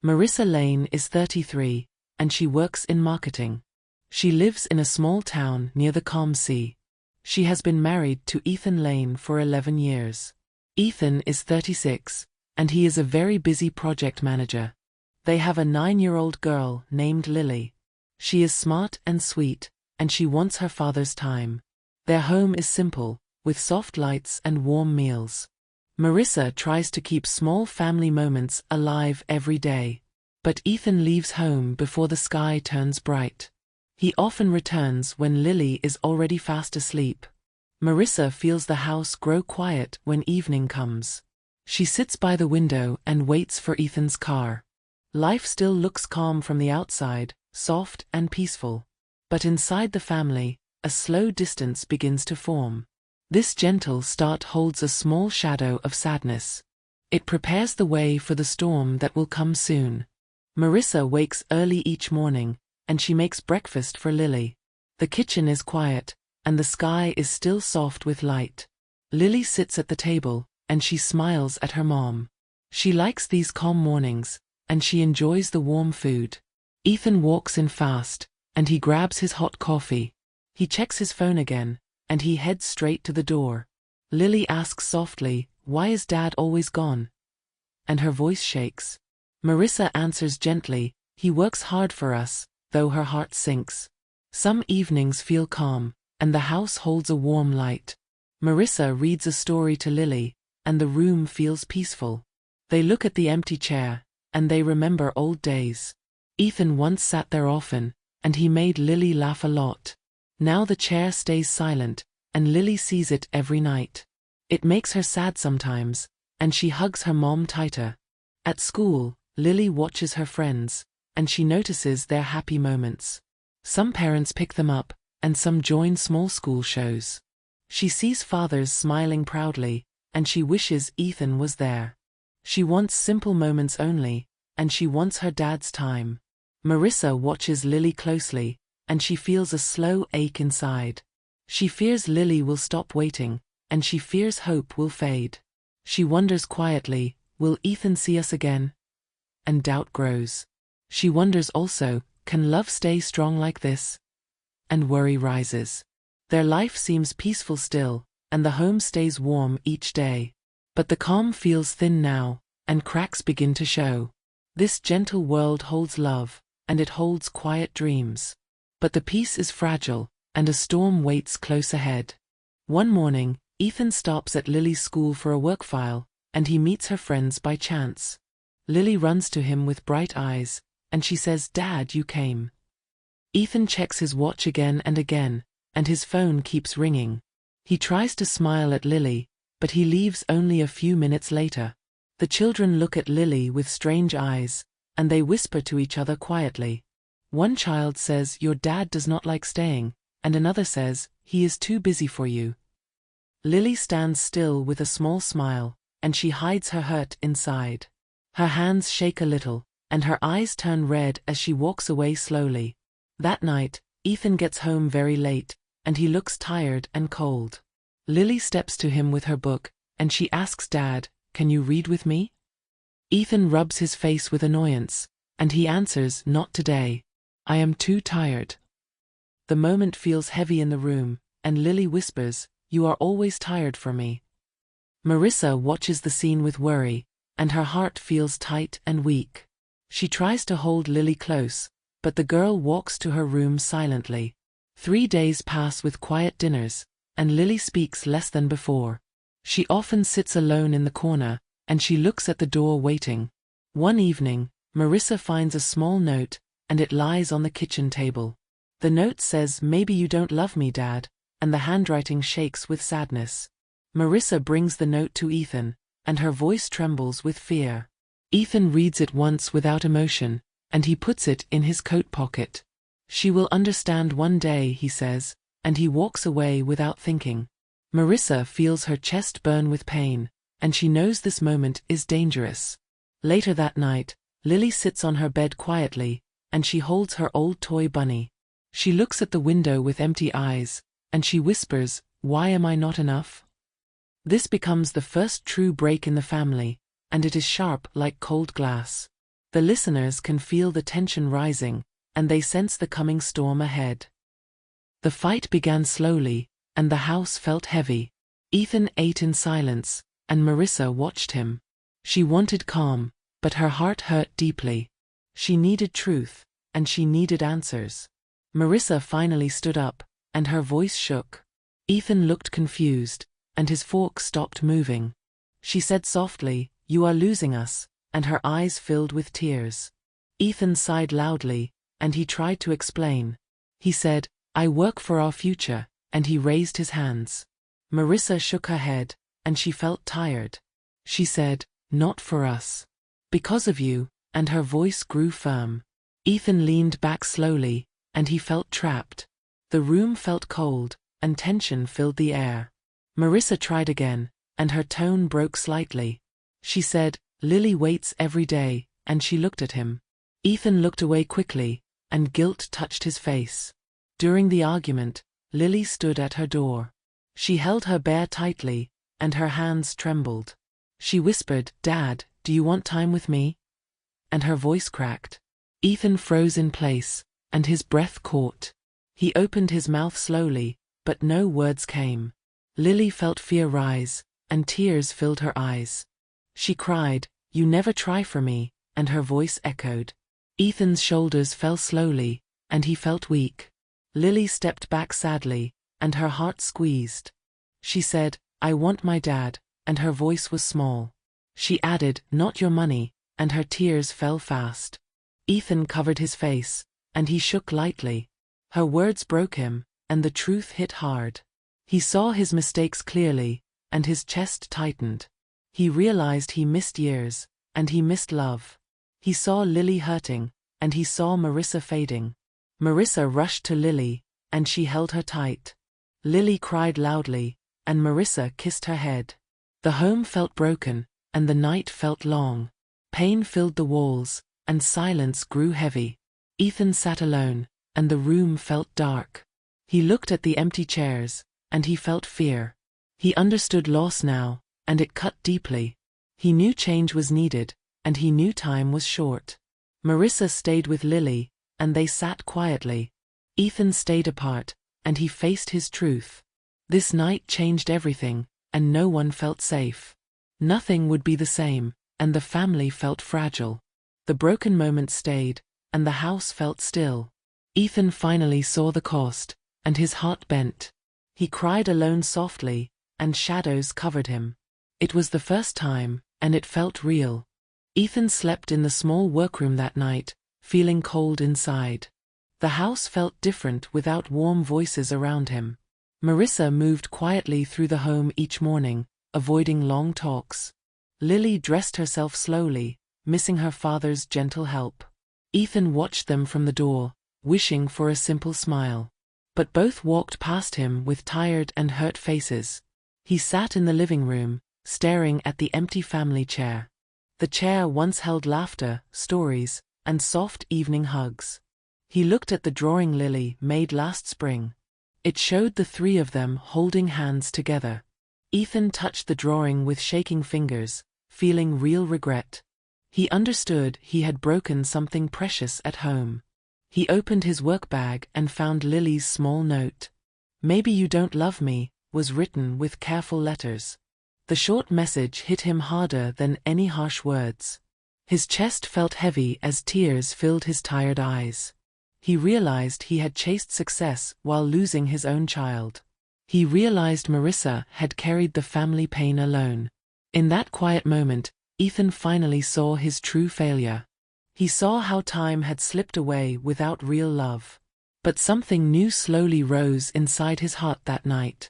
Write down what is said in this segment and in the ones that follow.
Marissa Lane is 33, and she works in marketing. She lives in a small town near the calm sea. She has been married to Ethan Lane for 11 years. Ethan is 36, and he is a very busy project manager. They have a 9-year-old girl named Lily. She is smart and sweet, and she wants her father's time. Their home is simple, with soft lights and warm meals. Marissa tries to keep small family moments alive every day. But Ethan leaves home before the sky turns bright. He often returns when Lily is already fast asleep. Marissa feels the house grow quiet when evening comes. She sits by the window and waits for Ethan's car. Life still looks calm from the outside, soft and peaceful. But inside the family, a slow distance begins to form. This gentle start holds a small shadow of sadness. It prepares the way for the storm that will come soon. Marissa wakes early each morning, and she makes breakfast for Lily. The kitchen is quiet, and the sky is still soft with light. Lily sits at the table, and she smiles at her mom. She likes these calm mornings, and she enjoys the warm food. Ethan walks in fast, and he grabs his hot coffee. He checks his phone again, and he heads straight to the door. Lily asks softly, "Why is Dad always gone?" And her voice shakes. Marissa answers gently, "He works hard for us," though her heart sinks. Some evenings feel calm, and the house holds a warm light. Marissa reads a story to Lily, and the room feels peaceful. They look at the empty chair, and they remember old days. Ethan once sat there often, and he made Lily laugh a lot. Now the chair stays silent, and Lily sees it every night. It makes her sad sometimes, and she hugs her mom tighter. At school, Lily watches her friends, and she notices their happy moments. Some parents pick them up, and some join small school shows. She sees fathers smiling proudly, and she wishes Ethan was there. She wants simple moments only, and she wants her dad's time. Marissa watches Lily closely, and she feels a slow ache inside. She fears Lily will stop waiting, and she fears hope will fade. She wonders quietly, will Ethan see us again? And doubt grows. She wonders also, can love stay strong like this? And worry rises. Their life seems peaceful still, and the home stays warm each day. But the calm feels thin now, and cracks begin to show. This gentle world holds love, and it holds quiet dreams. But the peace is fragile, and a storm waits close ahead. One morning, Ethan stops at Lily's school for a work file, and he meets her friends by chance. Lily runs to him with bright eyes, and she says, "Dad, you came." Ethan checks his watch again and again, and his phone keeps ringing. He tries to smile at Lily, but he leaves only a few minutes later. The children look at Lily with strange eyes, and they whisper to each other quietly. One child says, "Your dad does not like staying," and another says, "He is too busy for you." Lily stands still with a small smile, and she hides her hurt inside. Her hands shake a little, and her eyes turn red as she walks away slowly. That night, Ethan gets home very late, and he looks tired and cold. Lily steps to him with her book, and she asks Dad, "Can you read with me?" Ethan rubs his face with annoyance, and he answers, "Not today. I am too tired." The moment feels heavy in the room, and Lily whispers, "You are always tired for me." Marissa watches the scene with worry, and her heart feels tight and weak. She tries to hold Lily close, but the girl walks to her room silently. 3 days pass with quiet dinners, and Lily speaks less than before. She often sits alone in the corner, and she looks at the door waiting. One evening, Marissa finds a small note, and it lies on the kitchen table. The note says, "Maybe you don't love me, Dad," and the handwriting shakes with sadness. Marissa brings the note to Ethan, and her voice trembles with fear. Ethan reads it once without emotion, and he puts it in his coat pocket. "She will understand one day," he says, and he walks away without thinking. Marissa feels her chest burn with pain, and she knows this moment is dangerous. Later that night, Lily sits on her bed quietly, and she holds her old toy bunny. She looks at the window with empty eyes, and she whispers, "Why am I not enough?" This becomes the first true break in the family, and it is sharp like cold glass. The listeners can feel the tension rising, and they sense the coming storm ahead. The fight began slowly, and the house felt heavy. Ethan ate in silence, and Marissa watched him. She wanted calm, but her heart hurt deeply. She needed truth, and she needed answers. Marissa finally stood up, and her voice shook. Ethan looked confused, and his fork stopped moving. She said softly, "You are losing us," and her eyes filled with tears. Ethan sighed loudly, and he tried to explain. He said, "I work for our future," and he raised his hands. Marissa shook her head, and she felt tired. She said, "Not for us. Because of you," and her voice grew firm. Ethan leaned back slowly, and he felt trapped. The room felt cold, and tension filled the air. Marissa tried again, and her tone broke slightly. She said, "Lily waits every day," and she looked at him. Ethan looked away quickly, and guilt touched his face. During the argument, Lily stood at her door. She held her bear tightly, and her hands trembled. She whispered, "Dad, do you want time with me?" And her voice cracked. Ethan froze in place, and his breath caught. He opened his mouth slowly, but no words came. Lily felt fear rise, and tears filled her eyes. She cried, "You never try for me," and her voice echoed. Ethan's shoulders fell slowly, and he felt weak. Lily stepped back sadly, and her heart squeezed. She said, "I want my dad," and her voice was small. She added, "Not your money," and her tears fell fast. Ethan covered his face, and he shook lightly. Her words broke him, and the truth hit hard. He saw his mistakes clearly, and his chest tightened. He realized he missed years, and he missed love. He saw Lily hurting, and he saw Marissa fading. Marissa rushed to Lily, and she held her tight. Lily cried loudly, and Marissa kissed her head. The home felt broken, and the night felt long. Pain filled the walls, and silence grew heavy. Ethan sat alone, and the room felt dark. He looked at the empty chairs, and he felt fear. He understood loss now, and it cut deeply. He knew change was needed, and he knew time was short. Marissa stayed with Lily, and they sat quietly. Ethan stayed apart, and he faced his truth. This night changed everything, and no one felt safe. Nothing would be the same, and the family felt fragile. The broken moments stayed, and the house felt still. Ethan finally saw the cost, and his heart bent. He cried alone softly, and shadows covered him. It was the first time, and it felt real. Ethan slept in the small workroom that night, feeling cold inside. The house felt different without warm voices around him. Marissa moved quietly through the home each morning, avoiding long talks. Lily dressed herself slowly, missing her father's gentle help. Ethan watched them from the door, wishing for a simple smile. But both walked past him with tired and hurt faces. He sat in the living room, staring at the empty family chair. The chair once held laughter, stories, and soft evening hugs. He looked at the drawing Lily made last spring. It showed the three of them holding hands together. Ethan touched the drawing with shaking fingers, feeling real regret. He understood he had broken something precious at home. He opened his work bag and found Lily's small note. "Maybe you don't love me," was written with careful letters. The short message hit him harder than any harsh words. His chest felt heavy as tears filled his tired eyes. He realized he had chased success while losing his own child. He realized Marissa had carried the family pain alone. In that quiet moment, Ethan finally saw his true failure. He saw how time had slipped away without real love. But something new slowly rose inside his heart that night.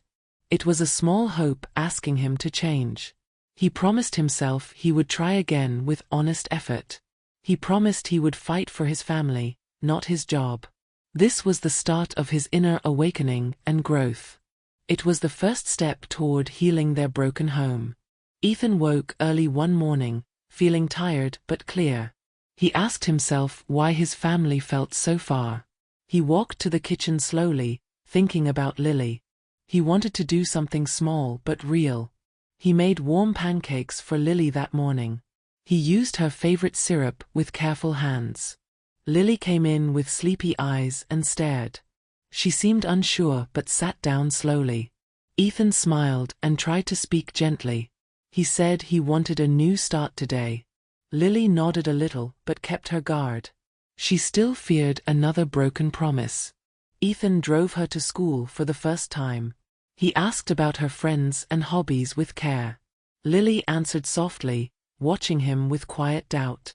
It was a small hope asking him to change. He promised himself he would try again with honest effort. He promised he would fight for his family, not his job. This was the start of his inner awakening and growth. It was the first step toward healing their broken home. Ethan woke early one morning, feeling tired but clear. He asked himself why his family felt so far. He walked to the kitchen slowly, thinking about Lily. He wanted to do something small but real. He made warm pancakes for Lily that morning. He used her favorite syrup with careful hands. Lily came in with sleepy eyes and stared. She seemed unsure but sat down slowly. Ethan smiled and tried to speak gently. He said he wanted a new start today. Lily nodded a little but kept her guard. She still feared another broken promise. Ethan drove her to school for the first time. He asked about her friends and hobbies with care. Lily answered softly, watching him with quiet doubt.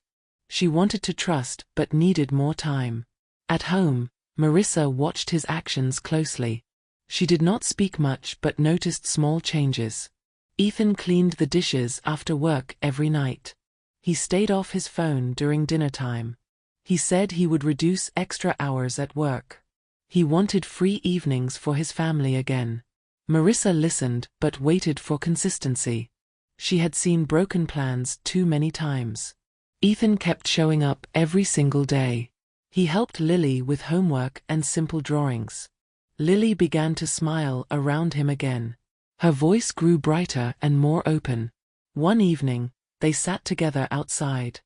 She wanted to trust but needed more time. At home, Marissa watched his actions closely. She did not speak much but noticed small changes. Ethan cleaned the dishes after work every night. He stayed off his phone during dinner time. He said he would reduce extra hours at work. He wanted free evenings for his family again. Marissa listened but waited for consistency. She had seen broken plans too many times. Ethan kept showing up every single day. He helped Lily with homework and simple drawings. Lily began to smile around him again. Her voice grew brighter and more open. One evening, they sat together outside.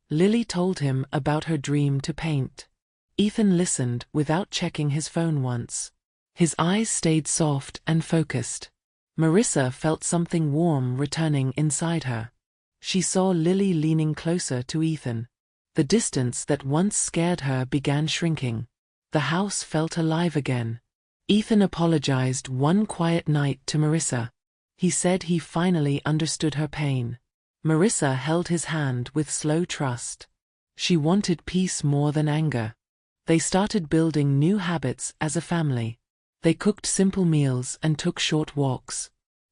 Lily told him about her dream to paint. Ethan listened without checking his phone once. His eyes stayed soft and focused. Marissa felt something warm returning inside her. She saw Lily leaning closer to Ethan. The distance that once scared her began shrinking. The house felt alive again. Ethan apologized one quiet night to Marissa. He said he finally understood her pain. Marissa held his hand with slow trust. She wanted peace more than anger. They started building new habits as a family. They cooked simple meals and took short walks.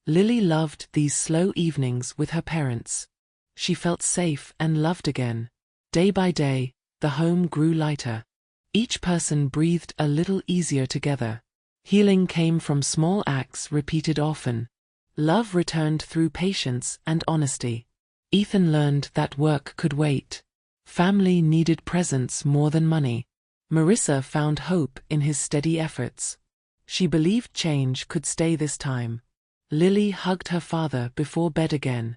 Lily loved these slow evenings with her parents. She felt safe and loved again. Day by day, the home grew lighter. Each person breathed a little easier together. Healing came from small acts repeated often. Love returned through patience and honesty. Ethan learned that work could wait. Family needed presence more than money. Marissa found hope in his steady efforts. She believed change could stay this time. Lily hugged her father before bed again.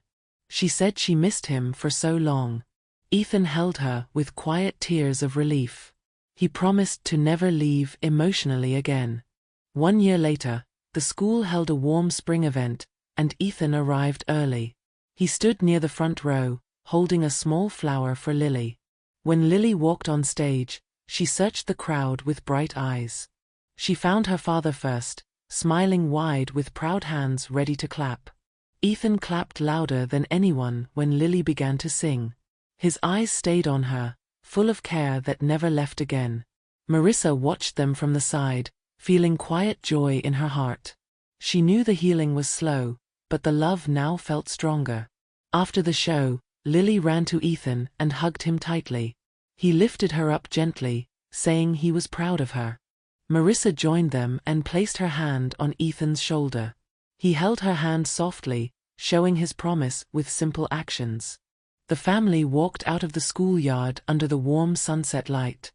She said she missed him for so long. Ethan held her with quiet tears of relief. He promised to never leave emotionally again. 1 year later, the school held a warm spring event, and Ethan arrived early. He stood near the front row, holding a small flower for Lily. When Lily walked on stage, she searched the crowd with bright eyes. She found her father first, smiling wide with proud hands ready to clap. Ethan clapped louder than anyone when Lily began to sing. His eyes stayed on her, full of care that never left again. Marissa watched them from the side, feeling quiet joy in her heart. She knew the healing was slow, but the love now felt stronger. After the show, Lily ran to Ethan and hugged him tightly. He lifted her up gently, saying he was proud of her. Marissa joined them and placed her hand on Ethan's shoulder. He held her hand softly, showing his promise with simple actions. The family walked out of the schoolyard under the warm sunset light.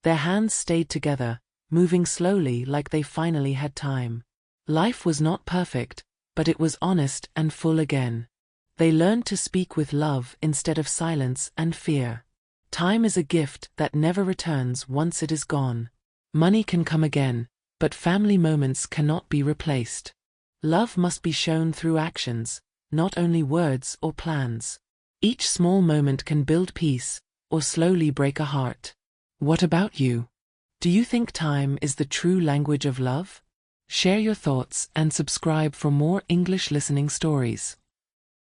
Their hands stayed together, moving slowly like they finally had time. Life was not perfect, but it was honest and full again. They learned to speak with love instead of silence and fear. Time is a gift that never returns once it is gone. Money can come again, but family moments cannot be replaced. Love must be shown through actions, not only words or plans. Each small moment can build peace, or slowly break a heart. What about you? Do you think time is the true language of love? Share your thoughts and subscribe for more English listening stories.